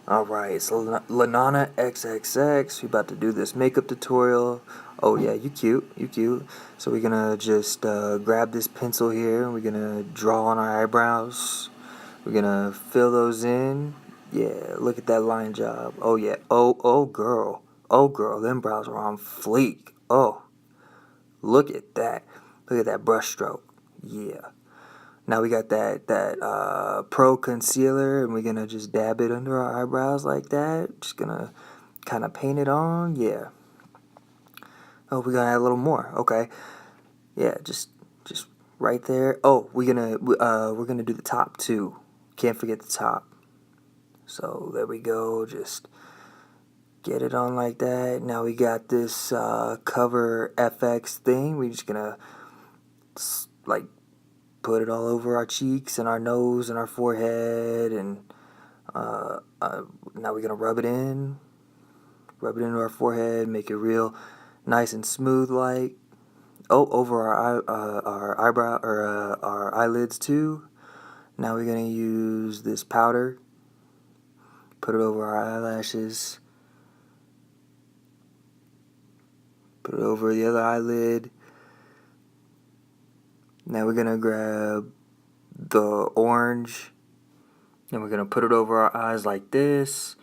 Alright, it's Lananaxxxx. We about to do this makeup tutorial. Oh yeah, you cute, you cute. So we're gonna just grab this pencil here, and we're gonna draw on our eyebrows. We're gonna fill those in. Yeah, look at that line job. Oh yeah, oh girl. Oh girl, them brows are on fleek. Oh, look at that. Look at that brush stroke. Yeah. Now we got that Pro Concealer, and we're gonna just dab it under our eyebrows like that. Just gonna kind of paint it on. Yeah. Oh, we're gonna add a little more. Okay. Yeah, just right there. Oh, we're gonna do the top too. Can't forget the top. So there we go. Just get it on like that. Now we got this Cover FX thing. We're just gonna like put it all over our cheeks and our nose and our forehead, and now we're gonna rub it into our forehead, make it real nice and smooth like. Oh, over our eyebrow or our eyelids too. Now we're gonna use this powder, put it over our eyelashes, put it over the other eyelid. Now we're gonna grab the orange, and we're gonna put it over our eyes like this.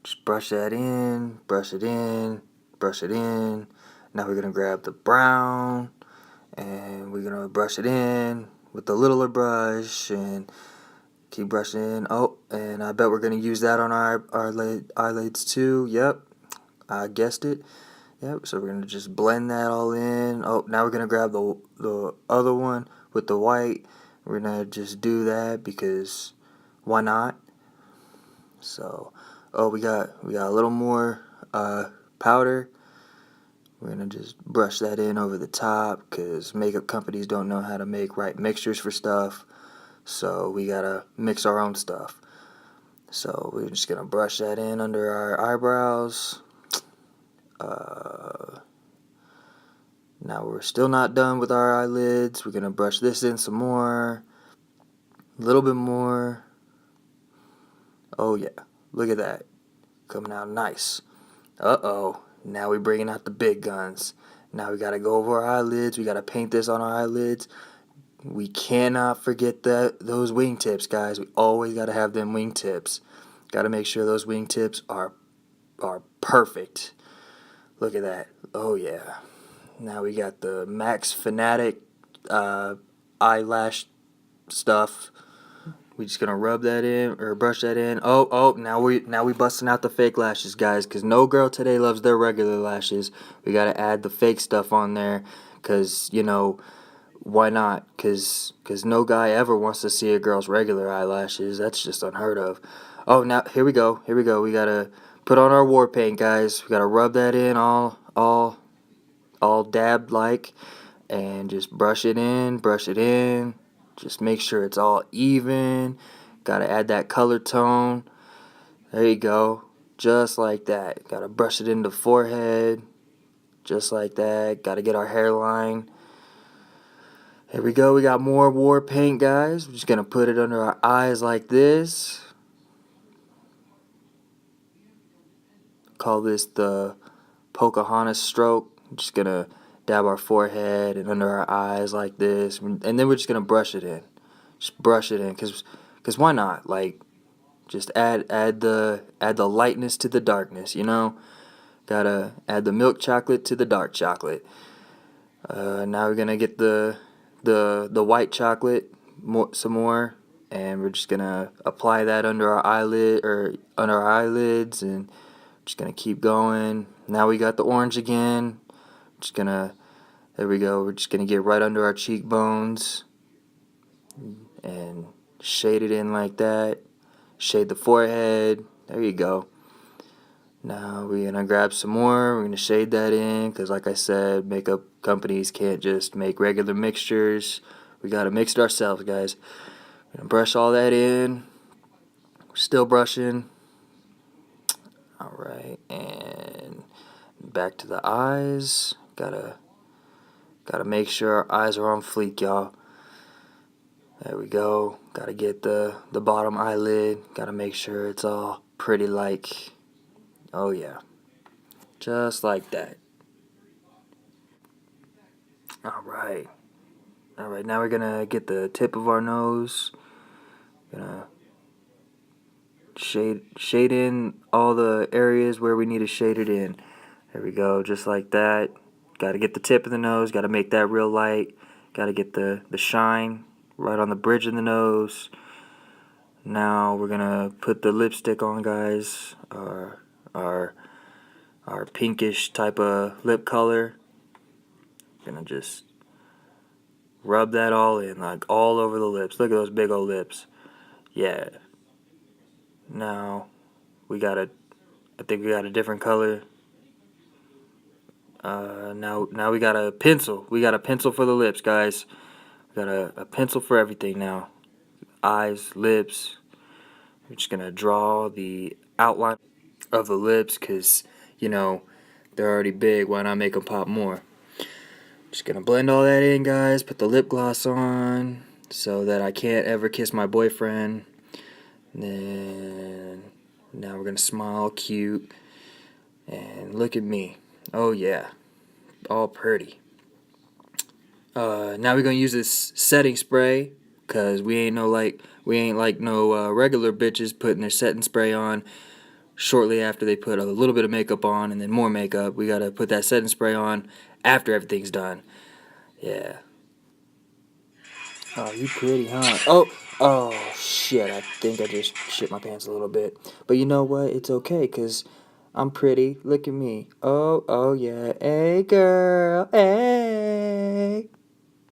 Just brush that in, brush it in, brush it in. Now we're gonna grab the brown, and we're gonna brush it in with the littler brush and keep brushing. Oh, and I bet we're gonna use that on our eyelids too. Yep, I guessed it. Yep. So we're gonna just blend that all in. Oh, now we're gonna grab the other one with the white. We're gonna just do that because why not? So, oh, we got a little more powder. We're gonna just brush that in over the top because makeup companies don't know how to make right mixtures for stuff. So we gotta mix our own stuff. So we're just gonna brush that in under our eyebrows. Now we're still not done with our eyelids. We're gonna brush this in some more, a little bit more. Oh yeah, look at that, coming out nice. Uh-oh, now we're bringing out the big guns. Now we gotta go over our eyelids. We gotta paint this on our eyelids. We cannot forget those wingtips, guys. We always gotta have them wingtips. Gotta make sure those wingtips are perfect. Look at that. Oh yeah. Now we got the Max Fanatic eyelash stuff. We just gonna rub that in or brush that in. Oh, now we busting out the fake lashes, guys, because no girl today loves their regular lashes. We gotta add the fake stuff on there, because why not? Because no guy ever wants to see a girl's regular eyelashes. That's just unheard of. Oh, now here we go. We gotta put on our war paint, guys. We gotta rub that in all dabbed like, and just brush it in. Just make sure it's all even. Gotta add that color tone. There you go. Just like that. Gotta brush it into the forehead. Just like that. Gotta get our hairline. Here we go. We got more war paint, guys. We're just gonna put it under our eyes like this. Call this the Pocahontas stroke. I'm just gonna dab our forehead and under our eyes like this, and then we're just gonna brush it in. Just brush it in, cause why not? Like, just add the lightness to the darkness. Gotta add the milk chocolate to the dark chocolate. Now we're gonna get the white chocolate some more, and we're just gonna apply that under our eyelids, and just gonna keep going. Now we got the orange again. There we go. We're just gonna get right under our cheekbones and shade it in like that. Shade the forehead. There you go. Now we're gonna grab some more. We're gonna shade that in because, like I said, makeup companies can't just make regular mixtures. We gotta mix it ourselves, guys. We're gonna brush all that in. We're still brushing. Alright, and back to the eyes. Gotta make sure our eyes are on fleek, y'all. There we go. Gotta get the bottom eyelid. Gotta make sure it's all pretty like, oh yeah. Just like that. Alright. Alright, now we're gonna get the tip of our nose. Gonna shade in all the areas where we need to shade it in. There we go, just like that. Gotta get the tip of the nose, gotta make that real light. Gotta get the shine right on the bridge of the nose. Now we're gonna put the lipstick on, guys. Our pinkish type of lip color. Gonna just rub that all in, like all over the lips. Look at those big old lips. Yeah. Now I think we got a different color. Now we got a pencil. We got a pencil for the lips, guys. We got a pencil for everything now. Eyes, lips. We're just gonna draw the outline of the lips, because, you know, they're already big. Why not make them pop more? Just gonna blend all that in, guys. Put the lip gloss on so that I can't ever kiss my boyfriend. And then now we're gonna smile cute. And look at me. Oh yeah, all pretty. Now we're gonna use this setting spray, cause we ain't like no regular bitches putting their setting spray on shortly after they put a little bit of makeup on and then more makeup. We gotta put that setting spray on after everything's done. Yeah. Oh, you pretty, huh? Oh shit! I think I just shit my pants a little bit. But you know what? It's okay, cause I'm pretty. Look at me. Oh yeah. Hey girl. Hey.